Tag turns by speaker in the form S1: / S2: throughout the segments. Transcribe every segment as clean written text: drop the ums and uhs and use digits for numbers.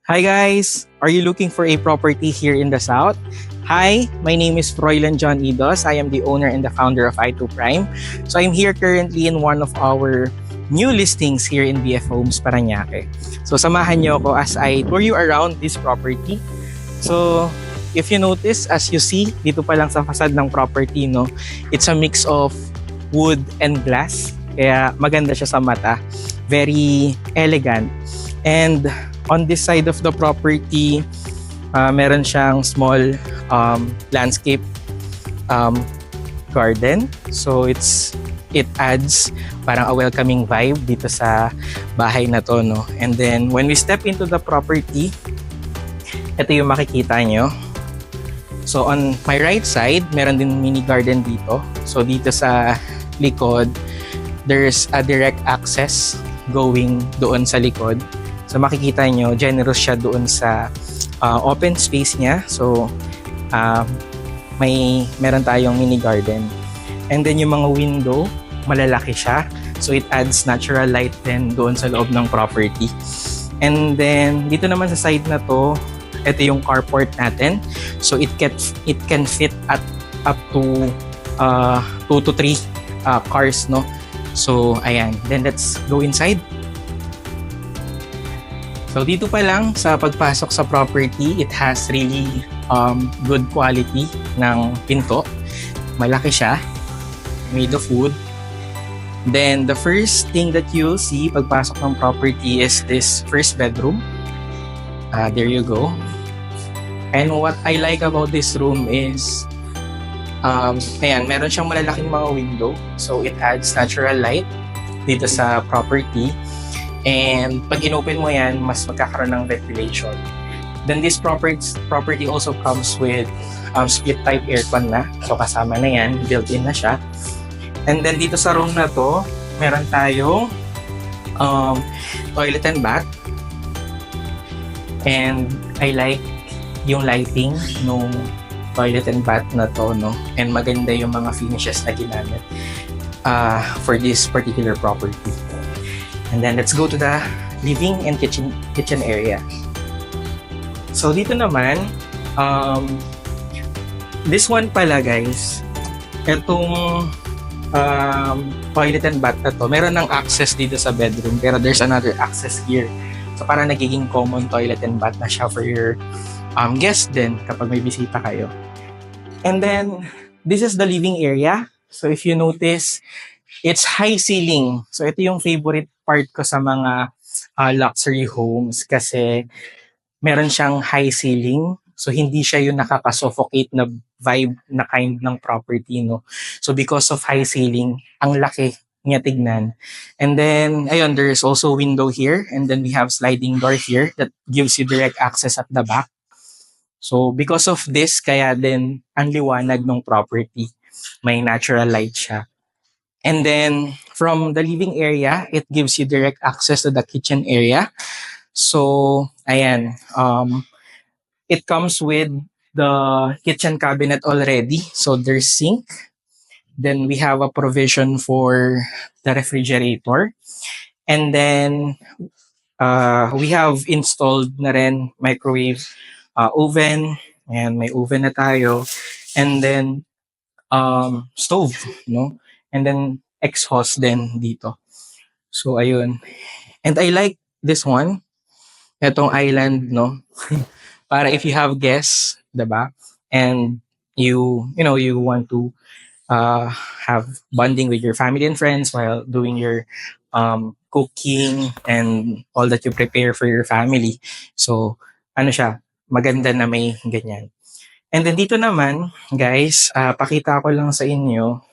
S1: Hi guys! Are you looking for a property here in the South? Hi, my name is Froilan John Idos. I am the owner and the founder of I2 Prime. So I'm here currently in one of our new listings here in BF Homes Parañaque. So samahan niyo ako as I tour you around this property. So if you notice, as you see, dito pa lang sa facade ng property, no, it's a mix of wood and glass. Kaya maganda siya sa mata. Very elegant. And on this side of the property, meron siyang small landscape garden. So it adds parang a welcoming vibe dito sa bahay na to, no? And then when we step into the property, ito yung makikita nyo. So on my right side, meron din mini garden dito. So dito sa likod, there's a direct access going doon sa likod. So makikita nyo, generous siya doon sa open space niya. So meron tayong mini garden. And then yung mga window, malalaki siya. So it adds natural light din doon sa loob ng property. And then dito naman sa side na to, ito yung carport natin. So it can fit at up to 2 to 3 cars, no? So ayan, then let's go inside. So dito pa lang sa pagpasok sa property, it has really good quality ng pinto. Malaki siya, made of wood. Then the first thing that you'll see pagpasok ng property is this first bedroom. There you go. And what I like about this room is, ayan, meron siyang malalaking mga window. So it adds natural light dito sa property. And pag inopen mo yan, mas magkakaroon ng ventilation. Then this property also comes with split type aircon na. So kasama na yan, built-in na siya. And then dito sa room na to, meron tayong toilet and bath. And I like yung lighting nung toilet and bath na to, no? And maganda yung mga finishes na ginamit for this particular property. And then let's go to the living and kitchen area. So dito naman, this one pala guys, itong toilet and bath na to, meron ng access dito sa bedroom, pero there's another access here. So parang nagiging common toilet and bath na siya for your guests din kapag may bisita kayo. And then, this is the living area. So if you notice, it's high ceiling. So ito yung favorite part ko sa mga luxury homes kasi meron siyang high ceiling. So hindi siya yung nakaka-suffocate na vibe na kind ng property, no? So because of high ceiling, ang laki niya tignan. And then, ayun, there's also window here. And then we have sliding door here that gives you direct access at the back. So because of this, kaya din ang liwanag ng property. May natural light siya. And then from the living area, it gives you direct access to the kitchen area. So, ayan, it comes with the kitchen cabinet already. So there's sink. Then we have a provision for the refrigerator. And then we have installed na rin microwave oven. Ayan, may oven na tayo. And then stove, no? And then exhaust din dito. So ayun. And I like this one. Itong island, no? Para if you have guests, 'di ba? And you want to have bonding with your family and friends while doing your cooking and all that you prepare for your family. So ano siya, maganda na may ganyan. And then dito naman, guys, pakita ko lang sa inyo.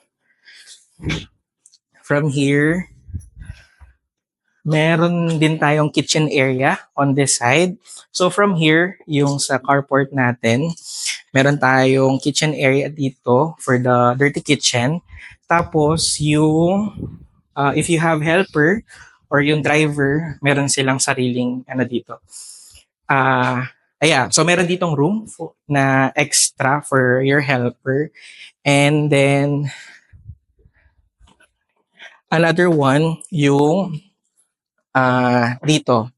S1: From here, meron din tayong kitchen area on this side. So from here, yung sa carport natin, meron tayong kitchen area dito for the dirty kitchen. Tapos yung, if you have helper or yung driver, meron silang sariling dito. So meron ditong room na extra for your helper. And then, another one, yung dito.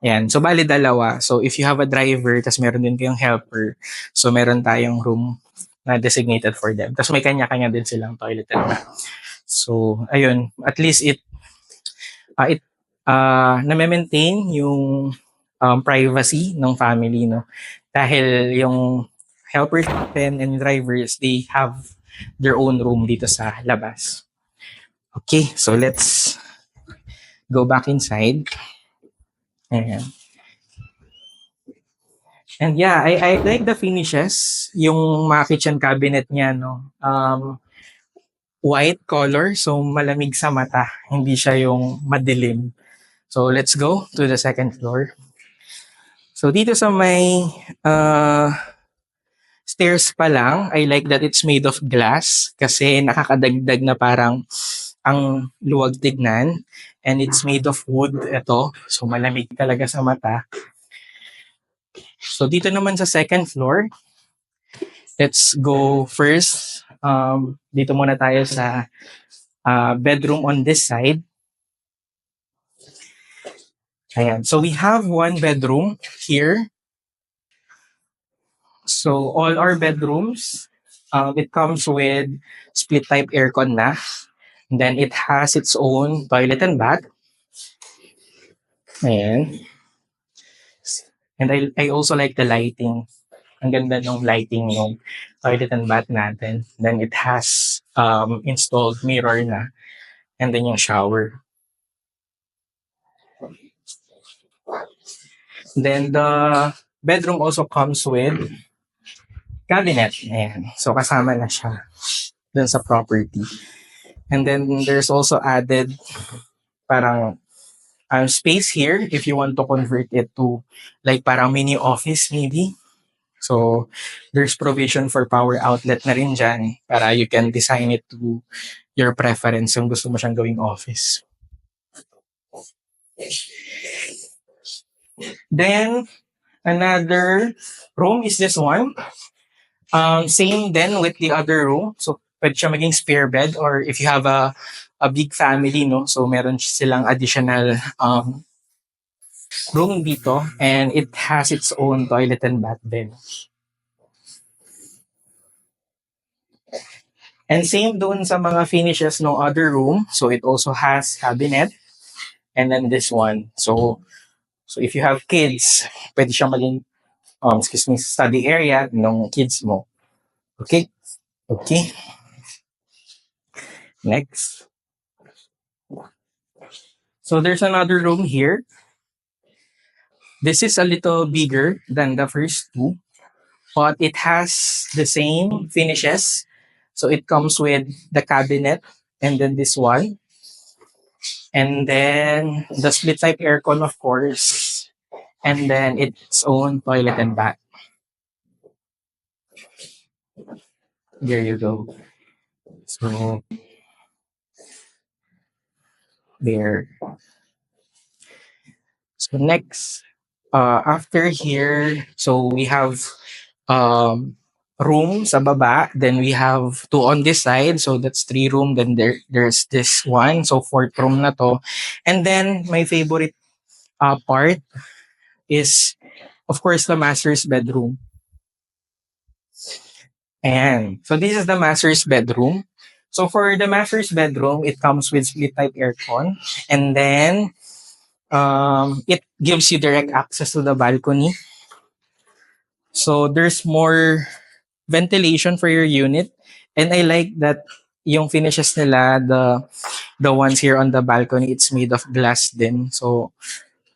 S1: Ayan. So, bali dalawa. So, if you have a driver, tas meron din kayong helper, so meron tayong room na designated for them. Tas may kanya-kanya din silang toilet and bath. So, ayun. At least it na-maintain yung privacy ng family, no? Dahil yung helpers natin and drivers, they have their own room dito sa labas. Okay, so let's go back inside. Ayan. And yeah, I like the finishes. Yung mga kitchen cabinet niya, no? White color, so malamig sa mata. Hindi siya yung madilim. So let's go to the second floor. So dito sa may stairs pa lang, I like that it's made of glass kasi nakakadagdag na parang ang luwag tignan, and it's made of wood ito. So malamig talaga sa mata. So dito naman sa second floor, let's go first. Dito muna tayo sa bedroom on this side. Ayan. So we have one bedroom here. So all our bedrooms, it comes with split type aircon na. And then it has its own toilet and bath. Ayan. And I also like the lighting. Ang ganda ng lighting ng toilet and bath natin. Then it has installed mirror na. And then yung shower. Then the bedroom also comes with cabinet. Ayan. So kasama na siya dun sa property. And then there's also added parang space here if you want to convert it to like parang mini office maybe. So there's provision for power outlet na rin dyan para you can design it to your preference kung gusto mo siyang gawing office. Then another room is this one. Same then with the other room. So pwede siya maging spare bed, or if you have a big family, no? So meron silang additional room dito, and it has its own toilet and bath din. And same doon sa mga finishes ng other room. So it also has cabinet, and then this one. So if you have kids, pwede siyang maging study area ng kids mo. Okay? Okay. Next. So there's another room here. This is a little bigger than the first two, but it has the same finishes. So it comes with the cabinet and then this one. And then the split type aircon, of course. And then its own toilet and bath. There you go. So there. So next, after here, so we have room sa baba, then we have two on this side, so that's 3 room, then there's this one, so 4th room na to. And then my favorite part is of course the master's bedroom. And so this is the master's bedroom. So for the master's bedroom, it comes with split type aircon, and then it gives you direct access to the balcony. So there's more ventilation for your unit, and I like that yung finishes nila, the ones here on the balcony, it's made of glass din. So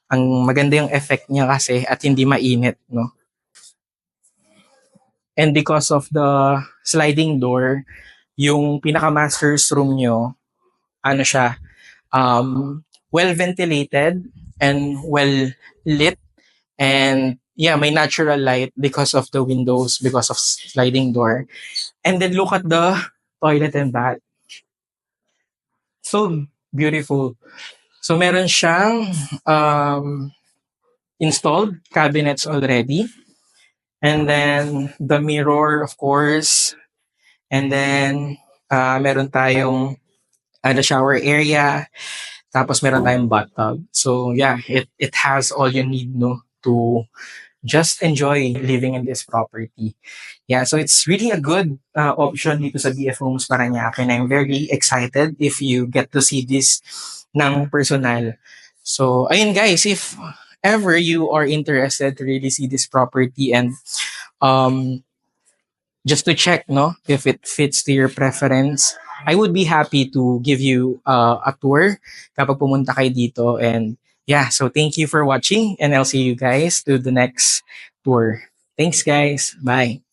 S1: ang maganda yung effect niya kasi at hindi mainit, no? And because of the sliding door, yung pinaka master's room nyo, ano siya, well ventilated and well lit, and yeah, may natural light because of the windows, because of sliding door. And then look at the toilet and bath. So beautiful. So meron siyang installed cabinets already. And then the mirror, of course. And then meron tayong the shower area. Tapos meron tayong bathtub. So yeah, it has all you need, no, to just enjoy living in this property. Yeah, so it's really a good option dito sa BF Homes Parañaque, and I'm very excited if you get to see this ng personal. So, ayun guys, if ever you are interested to really see this property and um, just to check, no, if it fits to your preference, I would be happy to give you a tour kapag pumunta kayo dito. And yeah, so thank you for watching, and I'll see you guys to the next tour. Thanks guys. Bye.